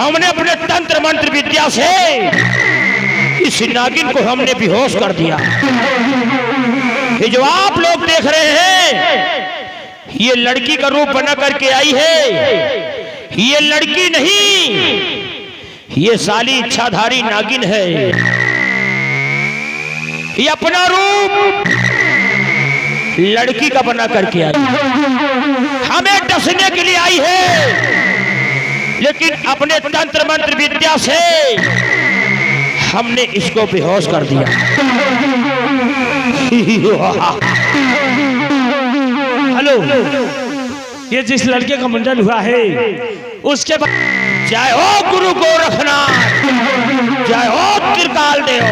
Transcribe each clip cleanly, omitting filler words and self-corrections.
हमने अपने तंत्र मंत्र विद्या से इस नागिन को हमने बेहोश कर दिया। ये जो आप लोग देख रहे हैं ये लड़की का रूप बना करके आई है। ये लड़की नहीं, ये साली इच्छाधारी नागिन है। ये अपना रूप लड़की का बना करके आई, हमें डसने के लिए आई है, लेकिन अपने तंत्र मंत्र विद्या से हमने इसको बेहोश कर दिया। हेलो, ये जिस लड़के का मुंडन हुआ है उसके बाद जय हो गुरु गोरखनाथ, जय हो त्रिकाल देव।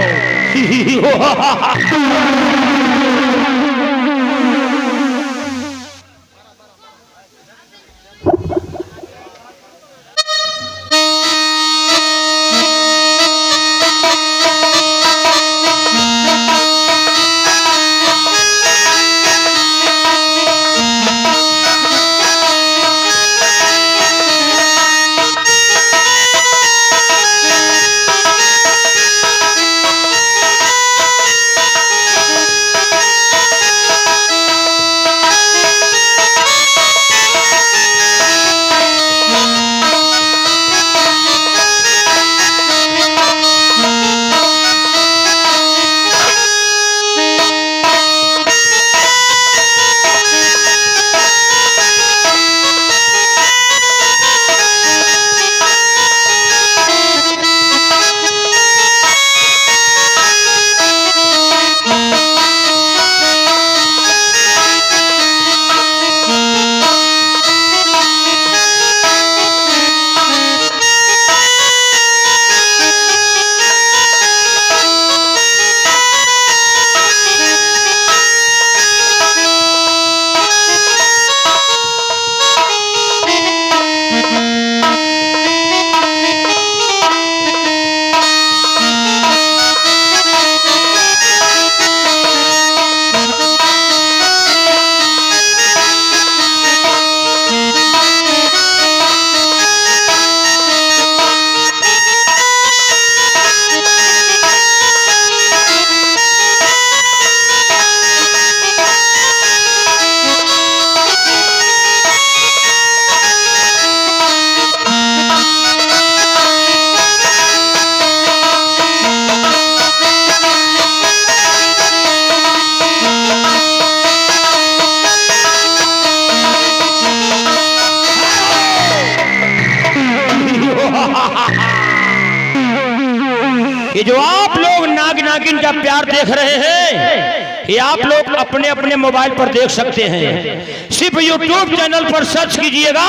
ये जो आप लोग नाग नागिन का प्यार देख रहे हैं ये आप लोग अपने अपने मोबाइल पर देख सकते हैं। सिर्फ यूट्यूब चैनल पर सर्च कीजिएगा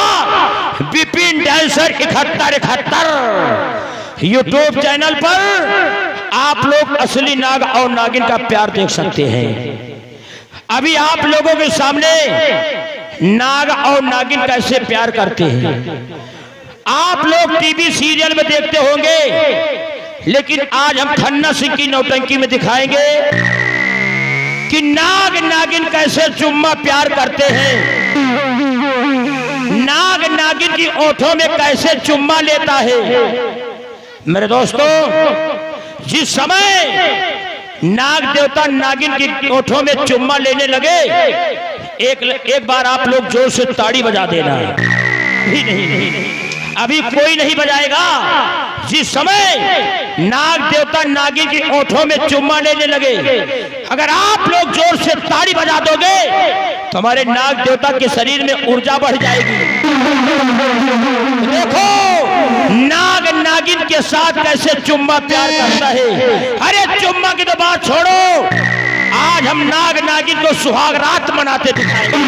विपिन डांसर 7171 यूट्यूब चैनल पर आप लोग असली नाग और नागिन का प्यार देख सकते हैं। अभी आप लोगों के सामने नाग और नागिन कैसे प्यार करते हैं आप लोग टीवी सीरियल में देखते होंगे, लेकिन आज हम खन्ना सिंह की नौटंकी में दिखाएंगे कि नाग नागिन कैसे चुम्मा प्यार करते हैं, नाग नागिन की ओठों में कैसे चुम्मा लेता है। मेरे दोस्तों, जिस समय नाग देवता नागिन की ओठों में चुम्मा लेने लगे, एक बार आप लोग जोर से ताड़ी बजा देना। नहीं, अभी कोई नहीं बजाएगा। जिस समय नाग देवता नागिन की ओठों में चुम्मा लेने लगे, अगर आप लोग जोर से ताड़ी बजा दोगे तो हमारे नाग देवता के शरीर में ऊर्जा बढ़ जाएगी। देखो नाग नागिन के साथ कैसे चुम्मा प्यार करता है। अरे चुम्मा की तो बात छोड़ो, आज हम नाग नागिन को सुहाग रात मनाते दिखाएंगे।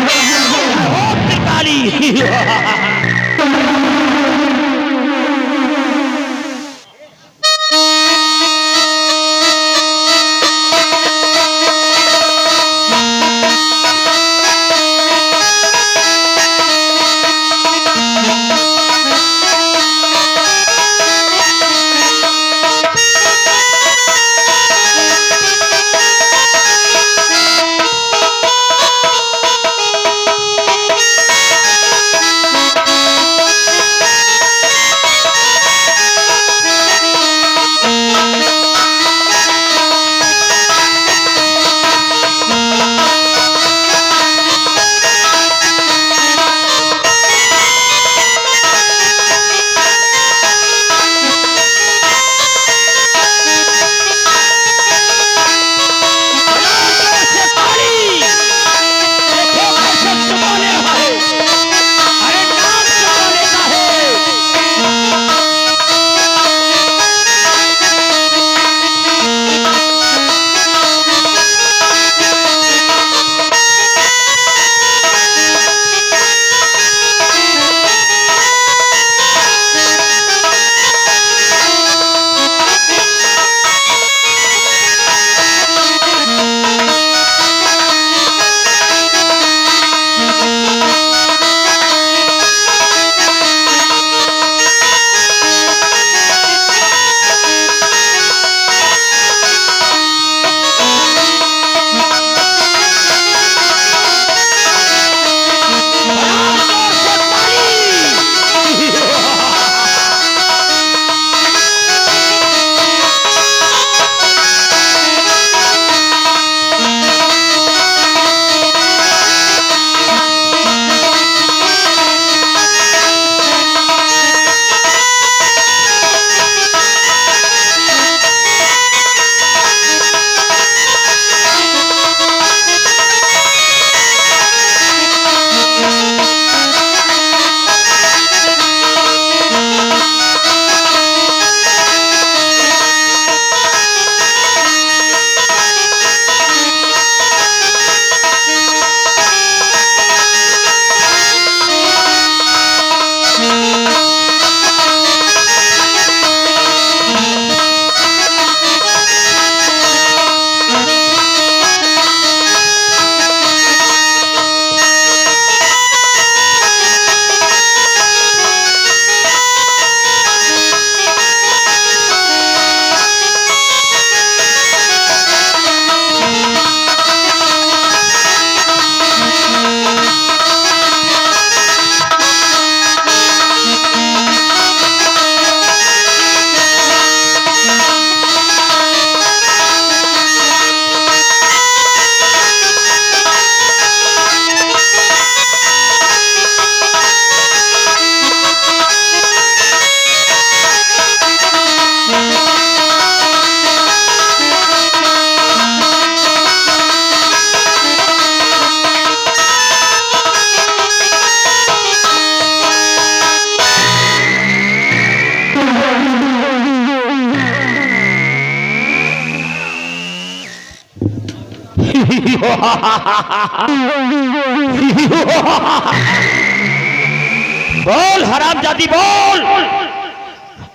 बोल हरामजादी बोल,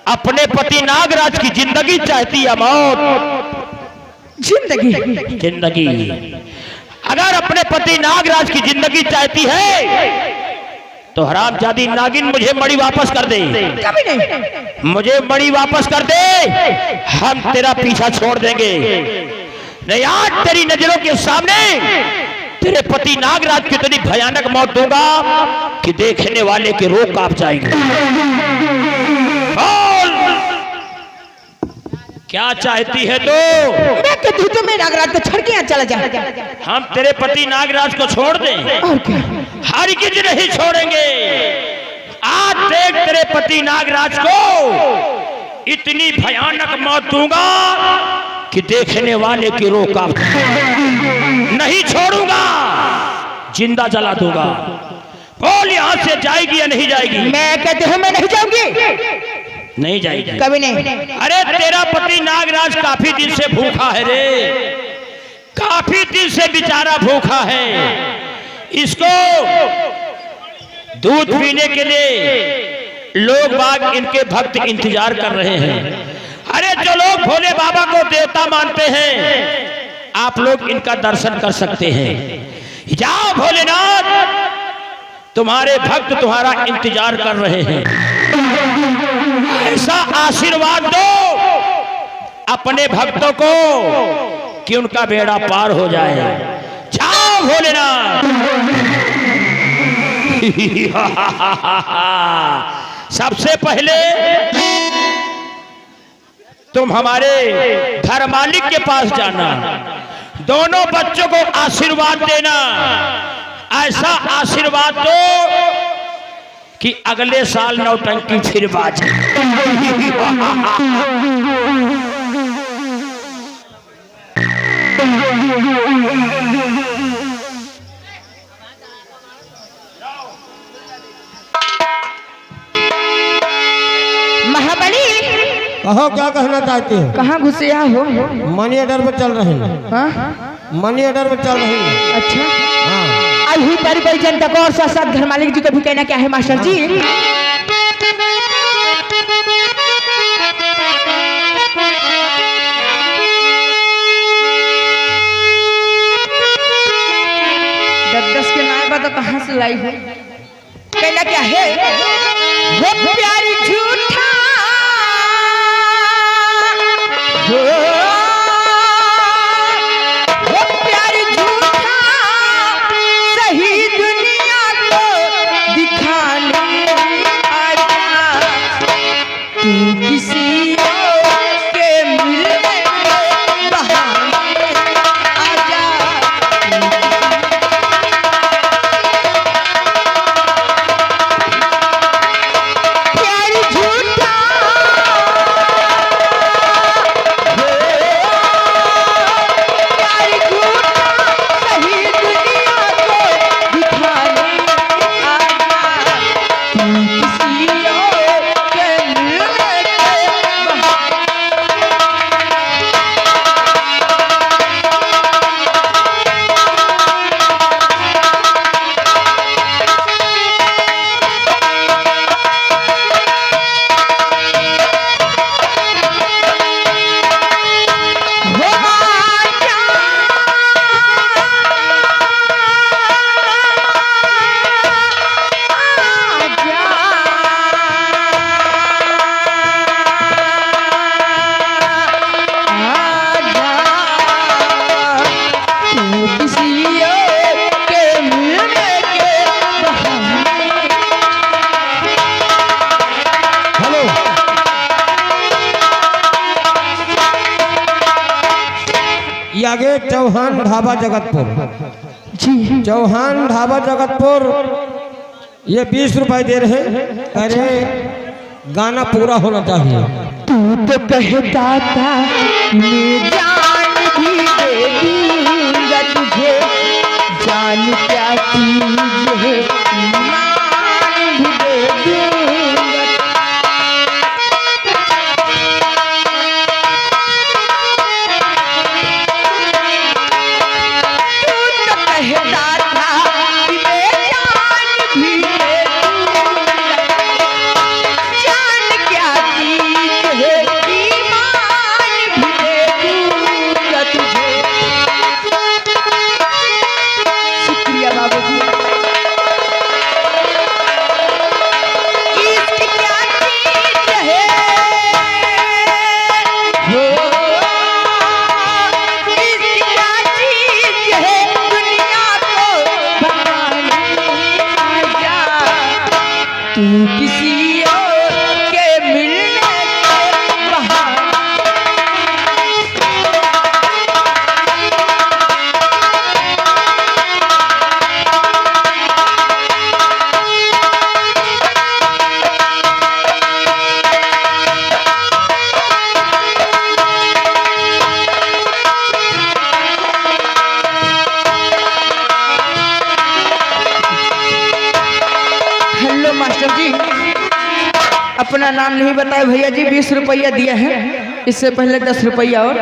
अपने पति नागराज की जिंदगी चाहती है मौत? जिंदगी जिंदगी। अगर अपने पति नागराज की जिंदगी चाहती है तो हरामजादी नागिन मुझे मणि वापस कर दे। कभी नहीं। मुझे मणि वापस कर दे, हम तेरा पीछा छोड़ देंगे। नहीं, आज तेरी नजरों के सामने तेरे पति नागराज की इतनी भयानक मौत दूंगा कि देखने वाले के रोग कांप जाएंगे। बोल, क्या चाहती है तू? मैं कहती हूँ तुम्हें नागराज को छोड़ के यहाँ चला जा। हम तेरे पति नागराज को छोड़ दें? और क्या? हरगिज नहीं छोड़ेंगे। आज देख तेरे पति नागराज को इतनी भयानक मौत दूंगा कि देखने वाले की रोक कांप जाएगी। नहीं छोड़ूंगा, जिंदा जला दूंगा। बोल, यहां से जाएगी या नहीं जाएगी? मैं कहती हूँ मैं नहीं जाऊंगी। नहीं जाएगी। कभी नहीं। अरे तेरा पति नागराज काफी दिन से भूखा है रे, काफी दिन से बेचारा भूखा है। इसको दूध पीने के लिए लोग बाग, इनके भक्त इंतजार कर रहे हैं। अरे जो लोग भोले बाबा को देवता मानते हैं, आप लोग इनका दर्शन कर सकते हैं। जाओ भोलेनाथ, तुम्हारे भक्त तुम्हारा इंतजार कर रहे हैं। ऐसा आशीर्वाद दो अपने भक्तों को कि उनका बेड़ा पार हो जाए। जाओ भोलेनाथ। सबसे पहले तुम हमारे घर मालिक के पास जाना, दोनों बच्चों को आशीर्वाद देना। ऐसा आशीर्वाद दो कि अगले साल नौटंकी फिर बाजे। महाबली, कहो क्या कहना चाहती हो? कहाँ घुसे हो? मनी ऑर्डर पे चल रहे हैं। हाँ? मनी ऑर्डर पे चल रहे हैं। अच्छा, हाँ। आई हुई बड़ी बड़ी जनता को और साथ साथ घर मालिक जी को भी कहना क्या है मास्टर जी? दस के नायबा तो कहाँ से लाई हो? कहना क्या है? वो प्यारी झूठा वो प्यारी झूठा सही दुनिया को दिखाने आजा। तू किसी और के मिलने के बहाने आजा। प्यारी झूठा प्यारी झूठा सही दुनिया को दिखाने आजा। तू किसी और के मिलने के बहाने हो आजा। आजा। आजा। तू किसी और के मिलने के बहाने हेलो, ये आगे चौहान ढाबा जगतपुर। जी। चौहान ढाबा जगतपुर, ये 20 रुपए दे रहे हैं। अरे गाना पूरा होना चाहिए। तू तो कहता था मैं जान भी दे दूंगा तुझे, जान क्या चीज है मान भी दे दूंगा। अपना नाम नहीं बताए भैया जी, 20 रुपया दिए हैं, इससे पहले 10 रुपया और